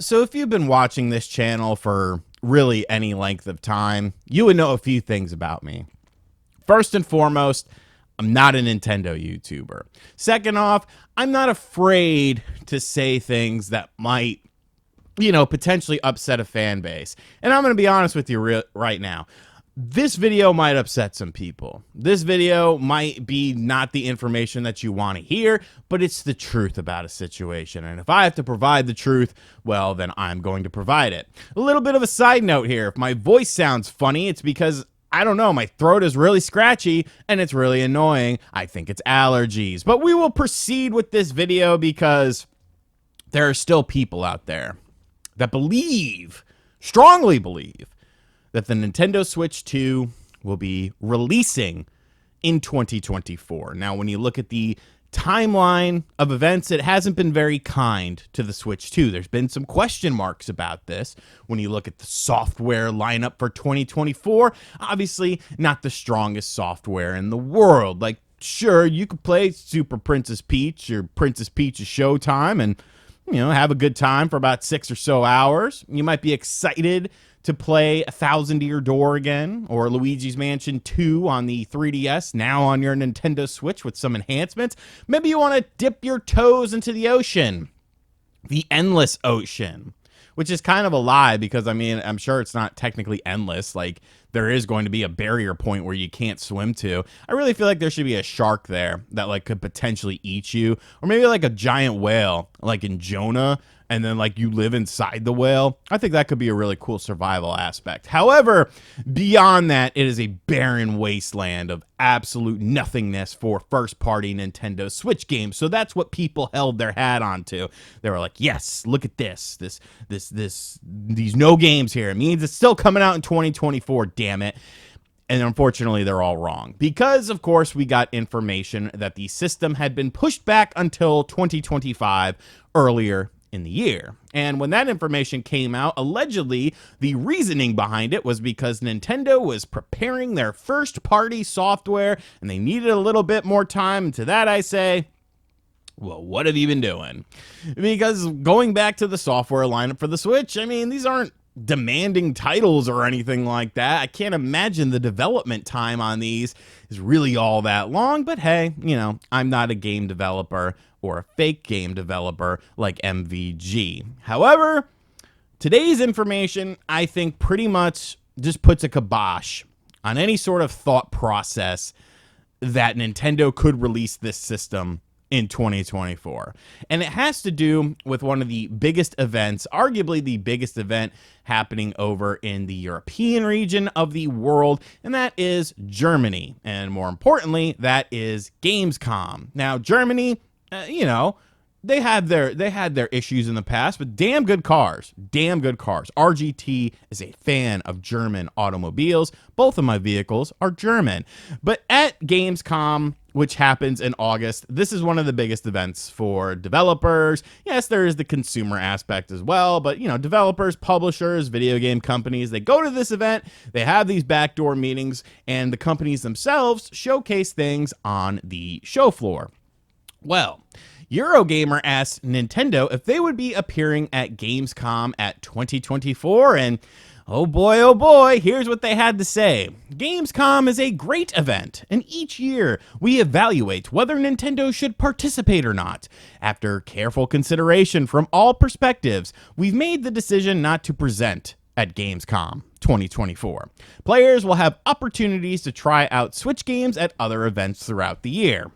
So if you've been watching this channel for really any length of time, you would know a few things about me. First and foremost, I'm not a Nintendo YouTuber. Second off, I'm not afraid to say things that might, potentially upset a fan base. And I'm going to be honest with you right now. This video might upset some people. This video might be not the information that you want to hear, but it's the truth about a situation. And if I have to provide the truth, well, then I'm going to provide it. A little bit of a side note here. If my voice sounds funny, it's because, I don't know, my throat is really scratchy and it's really annoying. I think it's allergies. But we will proceed with this video because there are still people out there that strongly believe, that the Nintendo Switch 2 will be releasing in 2024. Now, when you look at the timeline of events, it hasn't been very kind to the Switch 2. There's been some question marks about this. When you look at the software lineup for 2024, obviously not the strongest software in the world. Like, sure, you could play Super Princess Peach or Princess Peach's Showtime and, have a good time for about 6 or so hours. You might be excited to play A Thousand Year Door again, or Luigi's Mansion 2 on the 3DS, now on your Nintendo Switch with some enhancements. Maybe you want to dip your toes into the ocean, the endless ocean, which is kind of a lie because, I'm sure it's not technically endless. Like, there is going to be a barrier point where you can't swim to. I really feel like there should be a shark there that, could potentially eat you, or maybe, a giant whale, like in Jonah, and then you live inside the whale. I think that could be a really cool survival aspect. However, beyond that, it is a barren wasteland of absolute nothingness for first-party Nintendo Switch games. So that's what people held their hat onto. They were like, yes, look at this. These no games here. It means it's still coming out in 2024, damn it. And unfortunately, they're all wrong. Because, of course, we got information that the system had been pushed back until 2025 earlier in the year. And when that information came out, allegedly, the reasoning behind it was because Nintendo was preparing their first-party software, and they needed a little bit more time. And to that, I say, well, what have you been doing? Because going back to the software lineup for the Switch, these aren't demanding titles or anything like that. I can't imagine the development time on these is really all that long, but hey, I'm not a game developer or a fake game developer like MVG. However, today's information, I think, pretty much just puts a kibosh on any sort of thought process that Nintendo could release this system in 2024. And it has to do with one of the biggest events, arguably the biggest event happening over in the European region of the world, and that is Germany. And more importantly, that is Gamescom. Now, Germany, they had their issues in the past, but damn good cars. RGT is a fan of German automobiles. Both of my vehicles are German. But at Gamescom, which happens in August, this is one of the biggest events for developers. Yes, there is the consumer aspect as well, but, developers, publishers, video game companies, they go to this event, they have these backdoor meetings, and the companies themselves showcase things on the show floor. Well, Eurogamer asked Nintendo if they would be appearing at Gamescom at 2024, and oh boy, here's what they had to say. Gamescom is a great event, and each year we evaluate whether Nintendo should participate or not. After careful consideration from all perspectives, we've made the decision not to present at Gamescom 2024. Players will have opportunities to try out Switch games at other events throughout the year.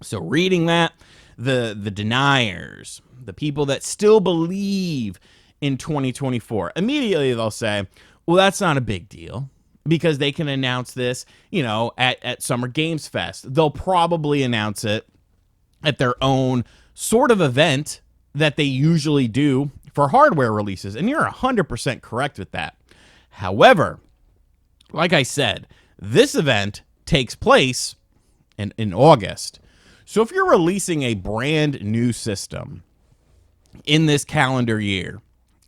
So reading that, the deniers, the people that still believe in 2024, immediately they'll say, well, that's not a big deal because they can announce this, at Summer Games Fest. They'll probably announce it at their own sort of event that they usually do for hardware releases. And you're 100% correct with that. However, like I said, this event takes place in August. So if you're releasing a brand new system in this calendar year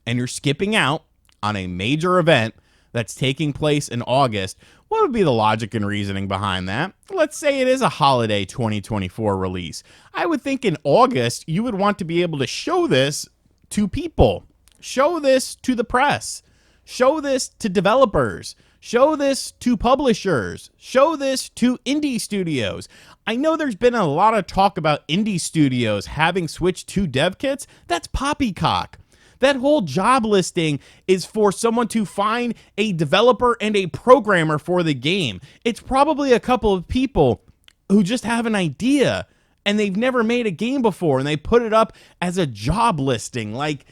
and you're skipping out on a major event that's taking place in August, what would be the logic and reasoning behind that? Let's say it is a holiday 2024 release. I would think in August, you would want to be able to show this to people Show this to the press. Show this to developers. Show this to publishers. Show this to indie studios. I know there's been a lot of talk about indie studios having switched to dev kits. That's poppycock. That whole job listing is for someone to find a developer and a programmer for the game. It's probably a couple of people who just have an idea and they've never made a game before and they put it up as a job listing. Like,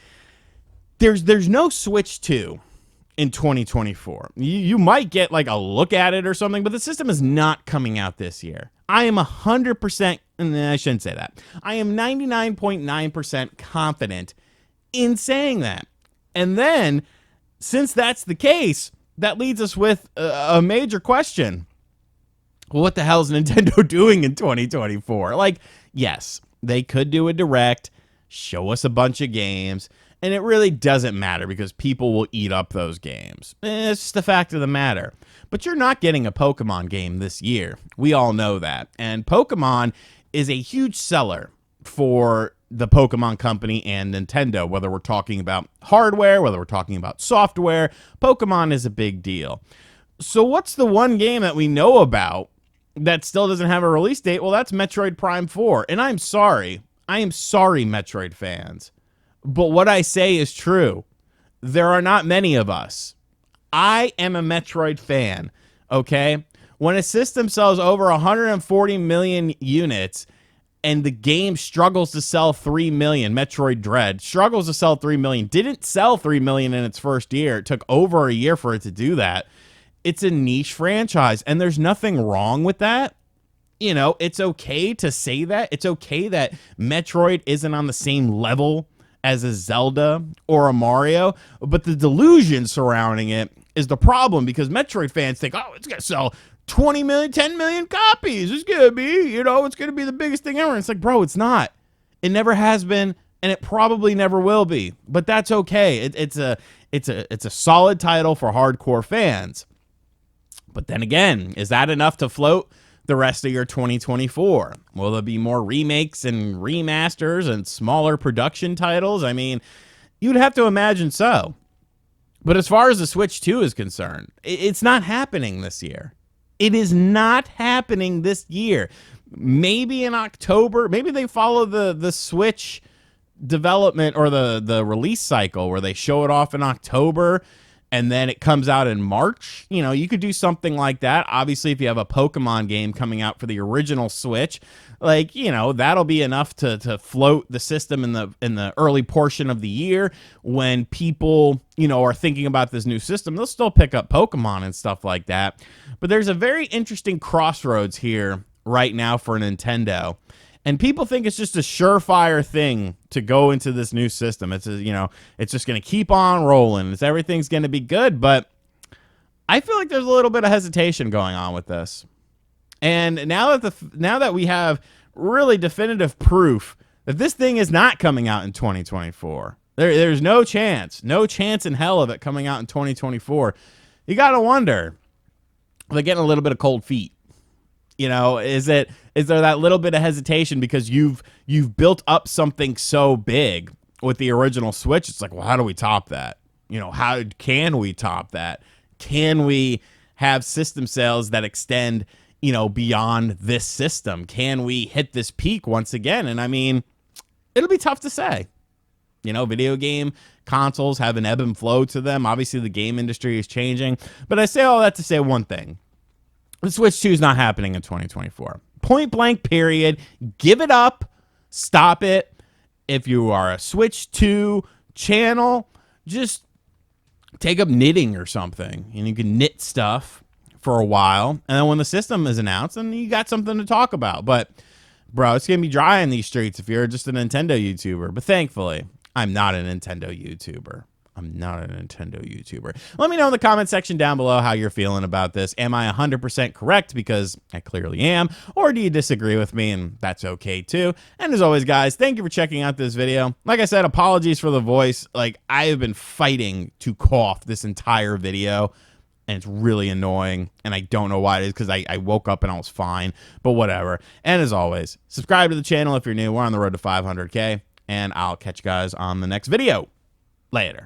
there's no Switch 2 in 2024. You might get like a look at it or something, but the system is not coming out this year. I am 100%, and I shouldn't say that. I am 99.9% confident in saying that. And then, since that's the case, that leads us with a major question. Well, what the hell is Nintendo doing in 2024? Like, yes, they could do a direct, show us a bunch of games, and it really doesn't matter because people will eat up those games. It's just the fact of the matter. But you're not getting a Pokemon game this year. We all know that. And Pokemon is a huge seller for the Pokemon Company and Nintendo, whether we're talking about hardware, whether we're talking about software. Pokemon is a big deal. So what's the one game that we know about that still doesn't have a release date? Well, that's Metroid Prime 4. And I'm sorry. I am sorry, Metroid fans. But what I say is true. There are not many of us. I am a Metroid fan, okay? When a system sells over 140 million units and the game struggles to sell 3 million, Metroid Dread struggles to sell 3 million, didn't sell 3 million in its first year. It took over a year for it to do that. It's a niche franchise, and there's nothing wrong with that. You know, it's okay to say that. It's okay that Metroid isn't on the same level as a Zelda or a Mario, but the delusion surrounding it is the problem, because Metroid fans think, oh, it's going to sell 20 million, 10 million copies. It's going to be, it's going to be the biggest thing ever. And it's like, bro, it's not. It never has been, and it probably never will be. But that's okay. It's a solid title for hardcore fans. But then again, is that enough to float the rest of your 2024? Will there be more remakes and remasters and smaller production titles? I mean, you'd have to imagine so. But as far as the Switch 2 is concerned, it's not happening this year. It is not happening this year. Maybe in October, maybe they follow the Switch development or the release cycle where they show it off in October and then it comes out in March. You could do something like that. Obviously, if you have a Pokemon game coming out for the original Switch, that'll be enough to float the system in the early portion of the year when people, are thinking about this new system. They'll still pick up Pokemon and stuff like that. But there's a very interesting crossroads here right now for Nintendo. And people think it's just a surefire thing to go into this new system. It's just going to keep on rolling. Everything's going to be good. But I feel like there's a little bit of hesitation going on with this. And now that we have really definitive proof that this thing is not coming out in 2024, there's no chance in hell of it coming out in 2024. You got to wonder, are they getting a little bit of cold feet? Is there that little bit of hesitation because you've built up something so big with the original Switch? It's like, well, how do we top that? How can we top that? Can we have system sales that extend, beyond this system? Can we hit this peak once again? And I mean, it'll be tough to say. Video game consoles have an ebb and flow to them. Obviously, the game industry is changing. But I say all that to say one thing. The Switch 2 is not happening in 2024. Point blank, period. Give it up. Stop it. If you are a Switch 2 channel, just take up knitting or something. And you can knit stuff for a while. And then when the system is announced, then you got something to talk about. But, bro, it's going to be dry in these streets if you're just a Nintendo YouTuber. But thankfully, I'm not a Nintendo YouTuber. Let me know in the comment section down below how you're feeling about this. Am I 100% correct? Because I clearly am. Or do you disagree with me? And that's okay too. And as always, guys, thank you for checking out this video. Like I said, apologies for the voice. I have been fighting to cough this entire video. And it's really annoying. And I don't know why it is, because I woke up and I was fine. But whatever. And as always, subscribe to the channel if you're new. We're on the road to 500K. And I'll catch you guys on the next video. Later.